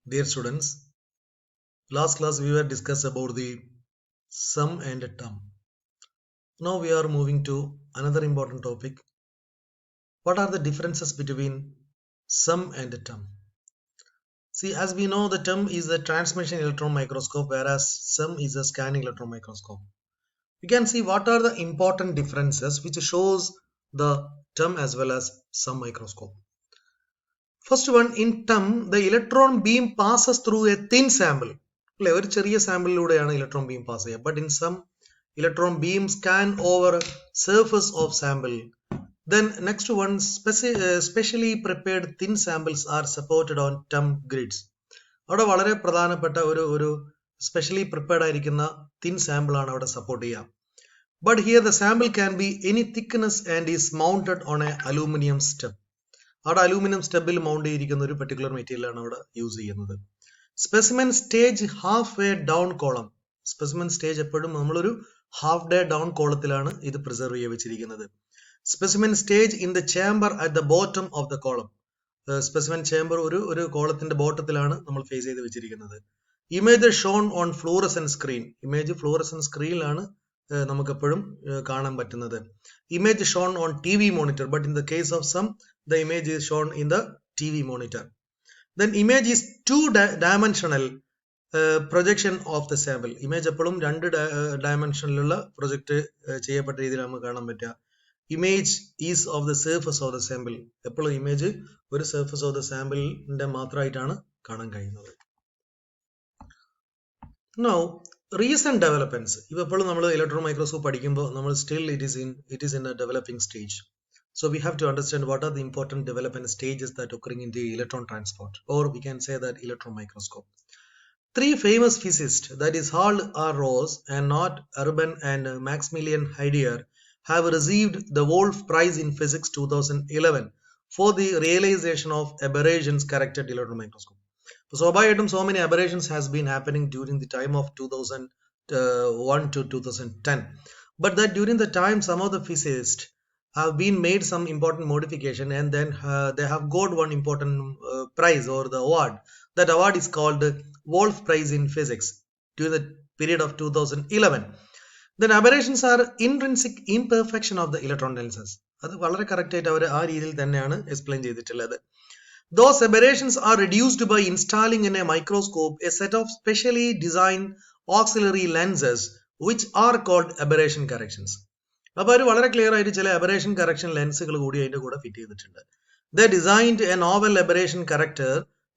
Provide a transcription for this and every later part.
Dear students, last class we were discussed about the sum and term. Now we are moving to another important topic. What are the differences between sum and term? See, as we know, the term is the transmission electron microscope, whereas sum is a scanning electron microscope. We can see what are the important differences which shows the term as well as sum microscope. First one, in term, the electron beam passes through a thin sample. ഒരു ചെറിയ സാമ്പിളിലൂടെയാണ് electron beam pass ചെയ്യുക. But in some, electron beam scan over surface of sample. Then next one, specially prepared thin samples are supported on term grids. അവിടെ വളരെ പ്രധാനപ്പെട്ട ഒരു specially prepared ആയിരിക്കുന്ന thin sample ആണ് അവിടെ സപ്പോർട്ട് ചെയ്യുക. But here the sample can be any thickness and is mounted on a aluminum step. അവിടെ aluminium സ്റ്റെബിൽ mount ചെയ്തിരിക്കുന്ന ഒരു പെർട്ടിക്കുലർ മെറ്റീരിയൽ ആണ് അവിടെ യൂസ് ചെയ്യുന്നത്. Specimen stage half way down column. Specimen stage എപ്പോഴും നമ്മളൊരു ഹാഫ് ഡേ ഡൗൺ കോളത്തിലാണ് ഇത് preserve ചെയ്ത് വെച്ചിരിക്കുന്നത്. Specimen stage in the chamber at the bottom of the column. Specimen chamber ഒരു കോളത്തിന്റെ ബോട്ടത്തിലാണ് നമ്മൾ ഫേസ് ചെയ്ത് വെച്ചിരിക്കുന്നത്. Image shown on fluorescent screen. Image fluorescent സ്ക്രീനിലാണ് നമുക്ക് എപ്പോഴും കാണാൻ പറ്റുന്നത്. Image shown on TV monitor, but in the case of some, the image is shown in the TV monitor. Then image is two-dimensional projection of the sample. Image എപ്പോഴും രണ്ട് ഡയമെൻഷനിലുള്ള project ചെയ്യപ്പെട്ട രീതിയിൽ നമുക്ക് കാണാൻ പറ്റുക. Image is of the surface of the sample. എപ്പോഴും image ഒരു surface of the സാമ്പിളിന്റെ മാത്രമായിട്ടാണ് കാണാൻ കഴിയുന്നത്. Now, recent developments. ഇപ്പോഴും നമ്മൾ ഇലക്ട്രോൺ മൈക്രോസ്കോപ്പ് പഠിക്കുമ്പോൾ നമ്മൾ still it is in a developing stage. So we have to understand what are the important development stages that occurring in the electron transport, or we can say that electron microscope. Three famous physicists, that is Hall R. Ross and Not Urban and Maximilian Heidier, have received the Wolf Prize in Physics 2011 for the realization of aberrations corrected electron microscope. So so many aberrations has been happening during the time of 2001 to 2010, but that during the time some of the physicists have been made some important modification, and then they have got one important prize or the award. That award is called Wolf Prize in Physics during the period of 2011. Then aberrations are intrinsic imperfection of the electron lenses. അത് വളരെ correct ആയിട്ട് അവർ ആ രീതിയിൽ തന്നെയാണ് explain ചെയ്തിട്ടുള്ളത്. Those aberrations are reduced by installing in a microscope a set of specially designed auxiliary lenses which are called aberration corrections. അപ്പോൾ അവർ വളരെ clear ആയിട്ട് ചില അബറേഷൻ കറക്ഷൻ ലെൻസുകൾ കൂടി അതിന്റെ കൂടെ ഫിറ്റ് ചെയ്തിട്ടുണ്ട്. They designed a novel aberration corrector,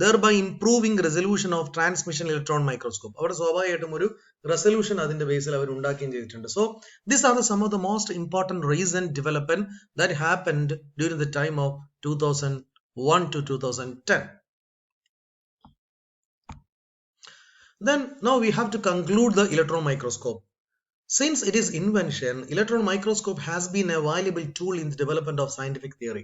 thereby improving resolution of transmission electron microscope. അവിടെ സ്വാഭാവികമായിട്ടും ഒരു റെസൊല്യൂഷൻ അതിന്റെ ബേസിൽ അവർ ഉണ്ടാക്കുകയും ചെയ്തിട്ടുണ്ട്. So these are some of the most important recent development that happened during the time of 2001 to 2010. Then now we have to conclude the electron microscope. Since it is invention, electron microscope has been a valuable tool in the development of scientific theory.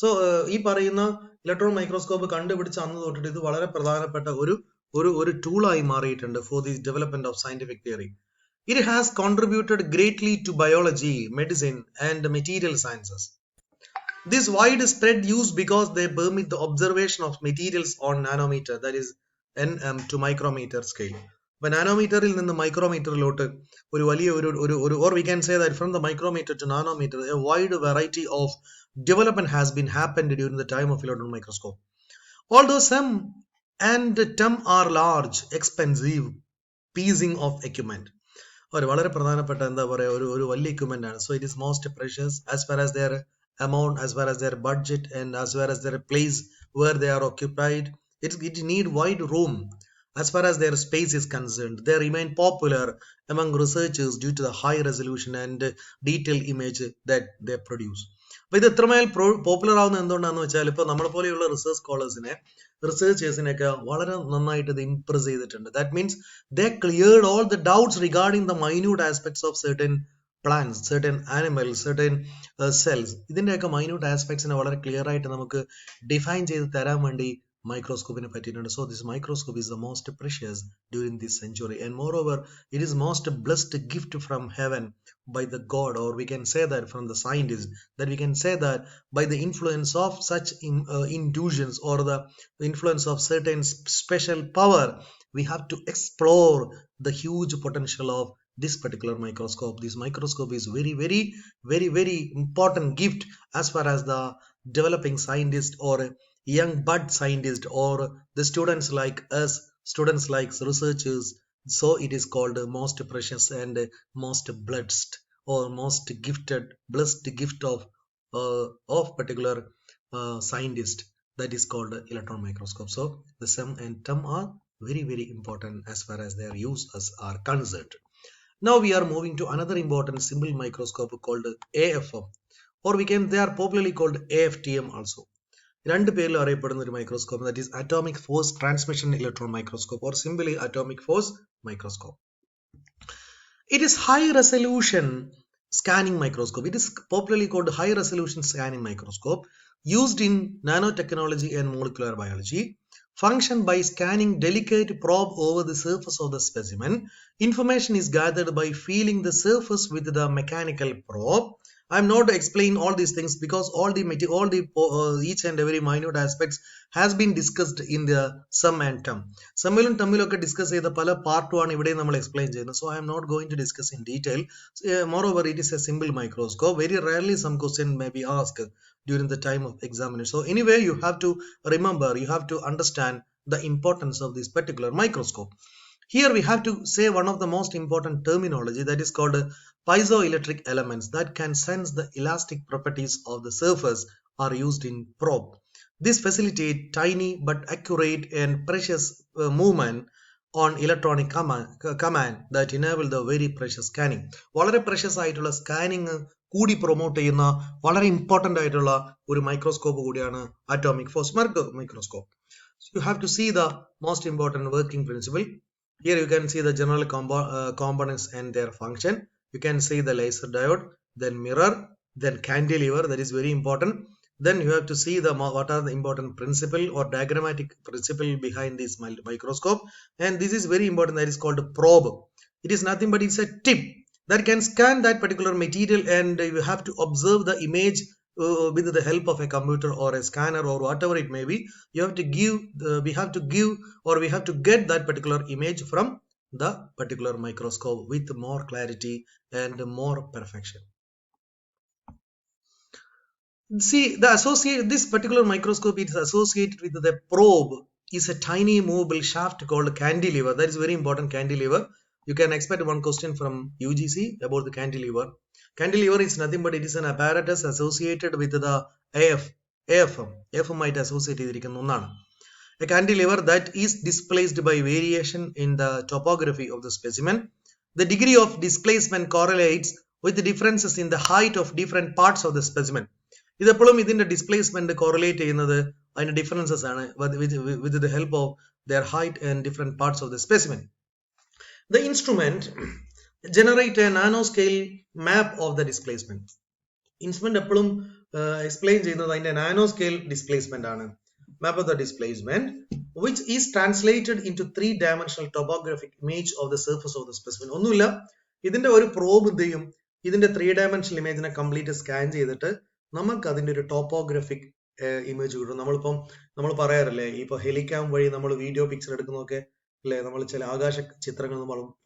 So ഈ പറയുന്ന electron microscope കണ്ടുപിടിച്ച അന്ന് തൊട്ടിട്ട് ഇത് വളരെ പ്രധാനപ്പെട്ട ഒരു ടൂളായി മാറിയിട്ടുണ്ട് for the development of scientific theory. It has contributed greatly to biology, medicine and material sciences. This widespread use because they permit the observation of materials on nanometer, that is nm to micrometer scale. But നാനോമീറ്ററിൽ നിന്ന് മൈക്രോമീറ്ററിലോട്ട് ഒരു വലിയ ഒരു or we can say that from the micrometer to nanometer, a wide variety of development has been happened during the time of electron microscope. Although some and term are large, expensive piecing of equipment. ഒരു വളരെ പ്രധാനപ്പെട്ട എന്താ പറയുക ഒരു വലിയ equipment ആണ്. So it is most precious as far as their amount, as far as their budget, and as far as their place where they are occupied. It need wide room. As far as their space is concerned, they remain popular among researchers due to the high resolution and detailed image that they produce. അപ്പോൾ ഇത് എത്രമേൽ popular ആവുന്നത് എന്തുകൊണ്ടാണെന്ന് വെച്ചാൽ ഇപ്പോൾ നമ്മളെ പോലെയുള്ള റിസർച്ചേഴ്സിനെയൊക്കെ വളരെ നന്നായിട്ട് ഇത് ഇംപ്രസ് ചെയ്തിട്ടുണ്ട്. That means they cleared all the doubts regarding the minute aspects of certain plants, certain animals, certain cells. ഇതിന്റെയൊക്കെ മൈന്യൂട്ട് ആസ്പെക്ട്സിനെ വളരെ ക്ലിയർ ആയിട്ട് നമുക്ക് ഡിഫൈൻ ചെയ്ത് തരാൻ വേണ്ടി microscope. So this microscope is the most precious during this century, and moreover, it is most blessed gift from heaven by the God, or we can say that from the scientist, that we can say that by the influence of such intuitions or the influence of certain special power, we have to explore the huge potential of this particular microscope. This microscope is very important gift as far as the developing scientist or young bud scientist or the students like us, students like researchers. So it is called most precious and most blessed or most gifted, blessed gift of particular scientist, that is called electron microscope. So the sum and term are very important as far as their uses are concerned. Now we are moving to another important simple microscope called AFM, or we can, they are popularly called AFTM also. രണ്ട് പേരിൽ അറിയപ്പെടുന്ന ഒരു microscope, that is atomic force transmission electron microscope, or simply atomic force microscope. It is high resolution scanning microscope. It is popularly called high resolution scanning microscope, used in nanotechnology and molecular biology. Function by scanning delicate probe over the surface of the specimen. Information is gathered by feeling the surface with the mechanical probe. I am not explaining all these things because each and every minute aspects has been discussed in the sum and term. സമ്മിലും തമ്മിലൊക്കെ discuss ചെയ്ത പല പാർട്ടുമാണ് ഇവിടെ നമ്മൾ explain ചെയ്യുന്നത്. So I am not going to discuss in detail. Moreover, it is a simple microscope. Very rarely some question may be asked during the time of examination. So anyway, you have to remember, you have to understand the importance of this particular microscope. Here we have to say one of the most important terminology, that is called piezoelectric elements that can sense the elastic properties of the surface are used in probe. This facilitate tiny but accurate and precious movement on electronic command that enable the very precious scanning. വളരെ precious ആയിട്ടുള്ള scanning കൂടി promote ചെയ്യുന്ന വളരെ important ആയിട്ടുള്ള ഒരു microscope കൂടിയാണ് atomic force microscope. So you have to see the most important working principle. Here you can see the general components and their function. You can see the laser diode, then mirror, then cantilever, that is very important. Then you have to see what are the important principle or diagrammatic principle behind this microscope. And this is very important, that is called probe. It is nothing but it's a tip that can scan that particular material, and you have to observe the image with the help of a computer or a scanner or whatever it may be. We have to get that particular image from the particular microscope with more clarity and more perfection. See, this particular microscope is associated with the probe is a tiny movable shaft called cantilever. That is very important, cantilever. You can expect one question from UGC about the cantilever. Cantilever is nothing but it is an apparatus associated with the AFM. AFM might associate ചെയ്തിരിക്കുന്ന ഒന്നാണ്. A cantilever that is displaced by variation in the topography of the specimen. The degree of displacement correlates with the differences in the height of different parts of the specimen. ഇതെപ്പോഴും ഇതിന്റെ displacement correlate ചെയ്യുന്നത് അതിന്റെ differences ആണ് with the help of their height and different parts of the specimen. The instrument generate a nanoscale map of the displacement. Instrument എപ്പോഴും explain ചെയ്യുന്നത് അതിന്റെ nanoscale displacement ആണ്. Map of the displacement, which is translated into 3-dimensional topographic image of the surface of the specimen. ഒന്നുമില്ല, ഇതിന്റെ ഒരു probe എന്ത് ചെയ്യും, ഇതിന്റെ 3-dimensional ഇമേജിനെ കംപ്ലീറ്റ് സ്കാൻ ചെയ്തിട്ട് നമുക്ക് അതിന്റെ ഒരു ടോപ്പോഗ്രാഫിക് ഇമേജ് കിട്ടും. നമ്മൾ പറയാറില്ലേ, ഇപ്പൊ ഹെലികാം വഴി നമ്മൾ വീഡിയോ പിക്ചർ എടുക്കുന്നതൊക്കെ അല്ലെ, നമ്മൾ ചില ആകാശ ചിത്രങ്ങൾ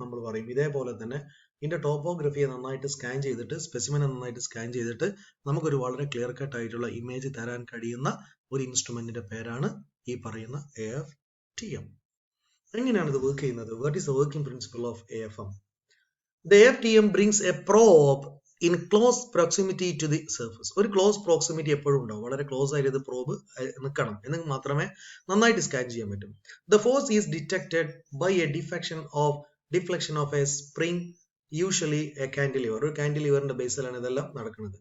നമ്മൾ പറയും. ഇതേപോലെ തന്നെ ഇതിന്റെ ടോപ്പോഗ്രഫിയെ നന്നായിട്ട് സ്കാൻ ചെയ്തിട്ട്, സ്പെസിമെനെ നന്നായിട്ട് സ്കാൻ ചെയ്തിട്ട് നമുക്കൊരു വളരെ ക്ലിയർ കട്ട് ആയിട്ടുള്ള ഇമേജ് തരാൻ കഴിയുന്ന ഒരു ഇൻസ്ട്രുമെന്റിന്റെ പേരാണ് ഈ പറയുന്ന AFTM. എങ്ങനെയാണ് ഇത് വർക്ക് ചെയ്യുന്നത്? What is the working principle of AFM? The AFTM brings a probe in close proximity to the surface. ഒരു ക്ലോസ് പ്രോക്സിമിറ്റി എപ്പോഴും ഉണ്ടാവും, വളരെ ക്ലോസ് ആയിട്ട് ഇത് പ്രോബ് നിൽക്കണം, എന്നെങ്കിൽ മാത്രമേ നന്നായിട്ട് സ്കാൻ ചെയ്യാൻ പറ്റും. The force is detected by a deflection of a spring, usually a cantilever. ഒരു കാന്റിലിവറിന്റെ ബേസിലാണ് ഇതെല്ലാം നടക്കുന്നത്.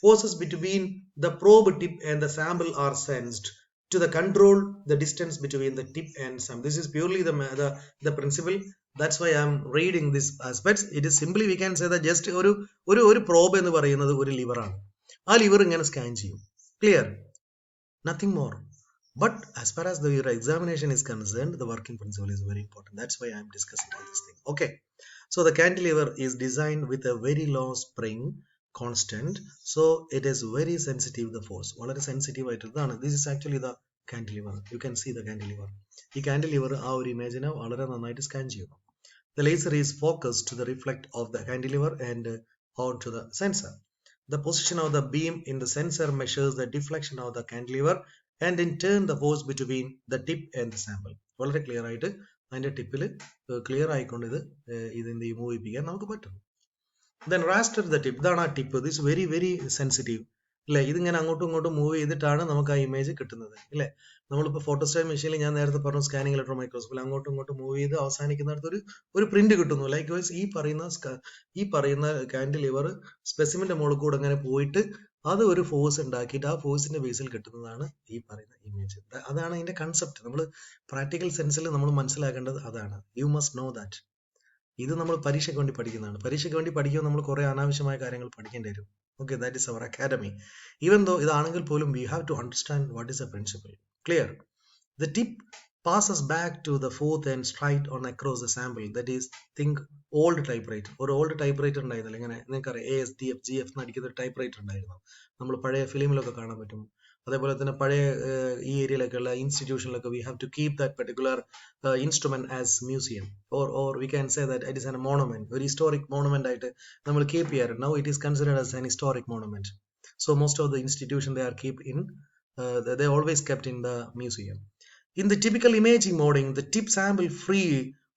Forces between the probe tip and the sample are sensed to control the distance between the tip and sample. This is purely the principle. That's why I am reading this aspects. It is simply, we can say that just ഒരു probe എന്ന് പറയുന്നത് ഒരു liver ആണ്. ആ liver ഇങ്ങനെ scan ചെയ്യും. Clear? Nothing more. But as far as the examination is concerned, the working principle is very important. That's why I'm discussing all this thing. Okay. So the cantilever is designed with a very low spring constant. So it is very sensitive the force. വളരെ sensitive ആയിട്ടുള്ളതാണ്. This is actually the cantilever. You can see the cantilever. ഈ cantilever ആ ഒരു ഇമേജിനെ വളരെ നന്നായിട്ട് scan ചെയ്യുന്നു. The laser is focused to the reflect of the cantilever and onto the sensor. The position of the beam in the sensor measures the deflection of the cantilever and in turn the force between the tip and the sample. വളരെ clear ആയിട്ട് അതിന്റെ ടിപ്പിൽ clear ആയിക്കൊണ്ട് ഇതിന്റെ move ചെയ്യിപ്പിക്കാൻ നമുക്ക് പറ്റും. Then raster the tip. ഇതാണ് ആ tip. This very very sensitive അല്ലേ. ഇതിങ്ങനെ അങ്ങോട്ടും ഇങ്ങോട്ടും മൂവ് ചെയ്തിട്ടാണ് നമുക്ക് ആ ഇമേജ് കിട്ടുന്നത് അല്ലേ. നമ്മളിപ്പോൾ ഫോട്ടോസ്റ്റാറ്റ് മെഷീനിൽ ഞാൻ നേരത്തെ പറഞ്ഞു സ്കാനിങ് ഇലക്ട്രോൺ മൈക്രോസ്കോപ്പിൽ അങ്ങോട്ടും ഇങ്ങോട്ടും മൂവ് ചെയ്ത് അവസാനിക്കുന്നിടത്ത് ഒരു പ്രിന്റ് കിട്ടുന്നു. ലൈക്ക് വൈസ് ഈ പറയുന്ന കാൻഡിലിവർ സ്പെസിമിന്റെ മുകളിൽ കൂടെ അങ്ങനെ പോയിട്ട് അത് ഒരു ഫോഴ്സ് ഉണ്ടാക്കിയിട്ട് ആ ഫോഴ്സിന്റെ ബേസിൽ കിട്ടുന്നതാണ് ഈ പറയുന്ന ഇമേജ്. അതാണ് അതിന്റെ കൺസെപ്റ്റ്. നമ്മൾ പ്രാക്ടിക്കൽ സെൻസിൽ നമ്മൾ മനസ്സിലാക്കേണ്ടത് അതാണ്. You must know that. ഇത് നമ്മൾ പരീക്ഷയ്ക്ക് വേണ്ടി പഠിക്കുന്നതാണ്. പരീക്ഷയ്ക്ക് വേണ്ടി പഠിക്കുമ്പോൾ നമ്മൾ കുറെ അനാവശ്യമായ കാര്യങ്ങൾ പഠിക്കേണ്ടി വരും. Okay, that is our academy. Even though ഇതാണെങ്കിൽ പോലും we have to understand what is a principle. Clear? The tip passes back to the fourth and straight on across the sample. That is, think old typewriter. ഒരു old typewriter ഉണ്ടായിരുന്നില്ല, ഇങ്ങനെ നിങ്ങൾക്കറിയാം ASDF എന്ന് അടിക്കുന്ന ഒരു typewriter ഉണ്ടായിരുന്നു. നമ്മൾ പഴയ ഫിലിമിലൊക്കെ കാണാൻ പറ്റും. അതേപോലെ തന്നെ പഴയ ഈ ഏരിയയിലൊക്കെയുള്ള ഇൻസ്റ്റിറ്റ്യൂഷനിലൊക്കെ we have to keep that particular instrument as museum or we can say that it is an monument. ഒരു ഹിസ്റ്റോറിക് മോണമെന്റ് ആയിട്ട് നമ്മൾ കീപ്പ് ചെയ്യാറുണ്ട്. Now it is considered as an historic monument. So most of the institution they are keep in they always kept in the museum. In the typical imaging modeling, the tip sample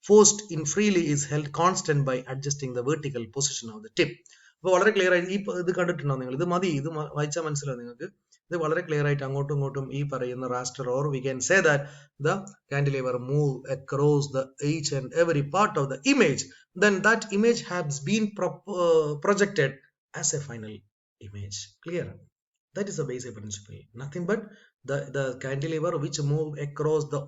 forced in freely is held constant by adjusting the vertical position of the tip. അപ്പോൾ വളരെ clear ആയിട്ട് ഇത് കണ്ടിട്ടുണ്ടോ നിങ്ങൾ? ഇത് മതി, ഇത് വായിച്ചാൽ മനസ്സിലാവും നിങ്ങൾക്ക്. ഇത് വളരെ ക്ലിയർ ആയിട്ട് അങ്ങോട്ടും ഇങ്ങോട്ടും ഈ പറയുന്ന raster or we can say that the cantilever move across the each and every part of the image. Then that image has been projected as a final image. Clear? That is the basic principle. Nothing but the cantilever which move across the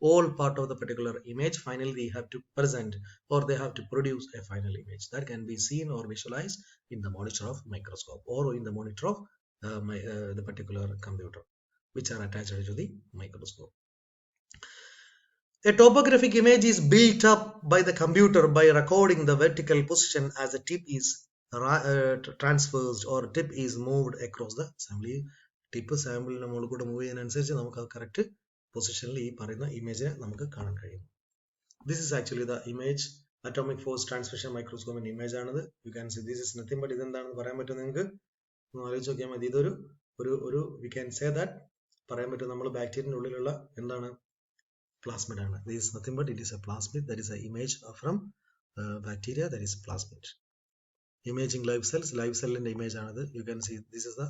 all part of the particular image. Finally, they have to present or they have to produce a final image that can be seen or visualized in the monitor of microscope or in the monitor of the particular computer which are attached to the microscope. A topographic image is built up by the computer by recording the vertical position as the tip is transversed or tip is moved across the sample. Tip സാമ്പിളിന് മുകളിൽ കൂടെ move ചെയ്യുന്നതനുസരിച്ച് നമുക്ക് ആ correct പൊസിഷനിൽ ഈ പറയുന്ന ഇമേജിനെ നമുക്ക് കാണാൻ കഴിയും. This is actually the image atomic force transmission മൈക്രോസ്കോപ്പിന്റെ ഇമേജ് ആണിത്. You can see this is nothing but ഇതെന്താണെന്ന് പറയാൻ പറ്റും നിങ്ങൾക്ക്? ഒന്ന് ആലോചിച്ച് നോക്കിയാൽ മതി. ഇതൊരു ഒരു വി ക്യാൻ സേ ദാറ്റ് പറയാൻ പറ്റും നമ്മൾ ബാക്ടീരിയന്റെ ഉള്ളിലുള്ള എന്താണ് പ്ലാസ്മിഡ് ആണ്. This is nothing but it is a plasmid. That is a image from bacteria. That is plasmid. Imaging live cells, live സെല്ലിന്റെ ഇമേജ് ആണിത്. You can see this is the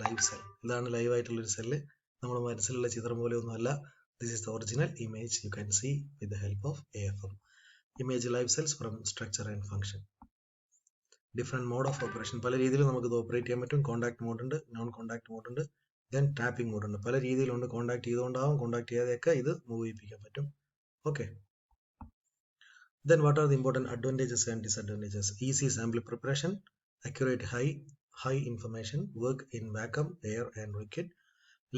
live cell. ഇതാണ് live ആയിട്ടുള്ള ഒരു cell. നമ്മുടെ മനസ്സിലുള്ള ചിത്രം പോലെ ഒന്നുമല്ല. This is the original image you can see with the help of AFM. Image live cells from structure and function. Different mode of operation. പല രീതിയിൽ നമുക്ക് ഇത് ഓപ്പറേറ്റ് ചെയ്യാൻ പറ്റും. കോൺടാക്ട് മോഡ് ഉണ്ട്, നോൺ കോൺടാക്ട് മോഡ് ഉണ്ട്, ദെൻ ടാപ്പിംഗ് മോഡ് ഉണ്ട്. പല രീതിയിലുണ്ട്. കോൺടാക്ട് ചെയ്തുകൊണ്ടാവും, കോൺടാക്ട് ചെയ്യാതെയൊക്കെ ഇത് മൂവ് ചെയ്യിപ്പിക്കാൻ പറ്റും. Okay. Then what are the important advantages and disadvantages? Easy sample preparation, accurate high information, work in vacuum, air and liquid.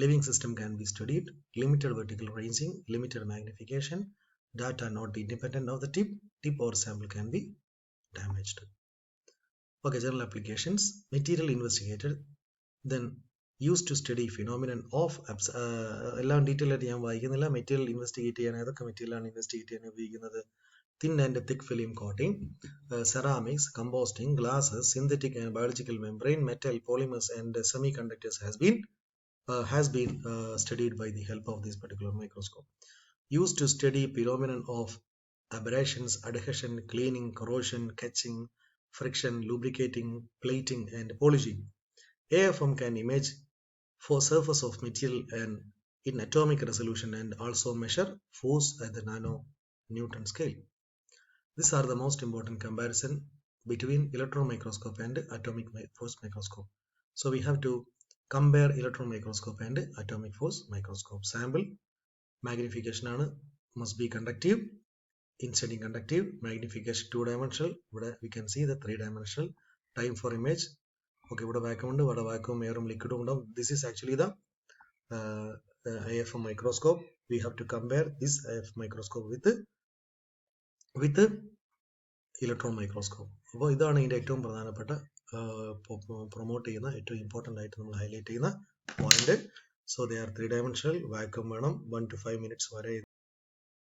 Living system can be studied. Limited vertical ranging, limited magnification. Data not independent of the tip or sample can be damaged. Okay, general applications. Material investigated, then used to study phenomenon of എല്ലാം detail ആയിട്ട് ഞാൻ വായിക്കുന്നില്ല. Material investigate ചെയ്യാൻ ഏതൊക്കെ മെറ്റീരിയലാണ് investigate ചെയ്യാൻ ഉപയോഗിക്കുന്നത്? Thin and thick film coating, ceramics, composting, glasses, synthetic and biological membrane, metal, polymers and semiconductors has been studied by the help of this particular microscope. Used to study phenomenon of abrasions, adhesion, cleaning, corrosion, catching, friction, lubricating, plating and polishing. AFM can image for surface of material and in atomic resolution and also measure force at the nano-Newton scale. These are the most important comparison between electron microscope and atomic force microscope. So we have to compare electron microscope and atomic force microscope. Sample magnification must be conductive, incident conductive, magnification 2-dimensional. We can see the 3-dimensional. Time for image. Okay, vacuum, air liquid. This is actually the IFM microscope. We have to compare this IFM microscope with electron microscope. അപ്പോൾ ഇതാണ് ഇതിൻ്റെ ഏറ്റവും പ്രധാനപ്പെട്ട promote ചെയ്യുന്ന ഏറ്റവും important ആയിട്ട് നമ്മൾ highlight ചെയ്യുന്ന point. So they are 3 dimensional, vacuum വേണം, 1 to 5 minutes വരെ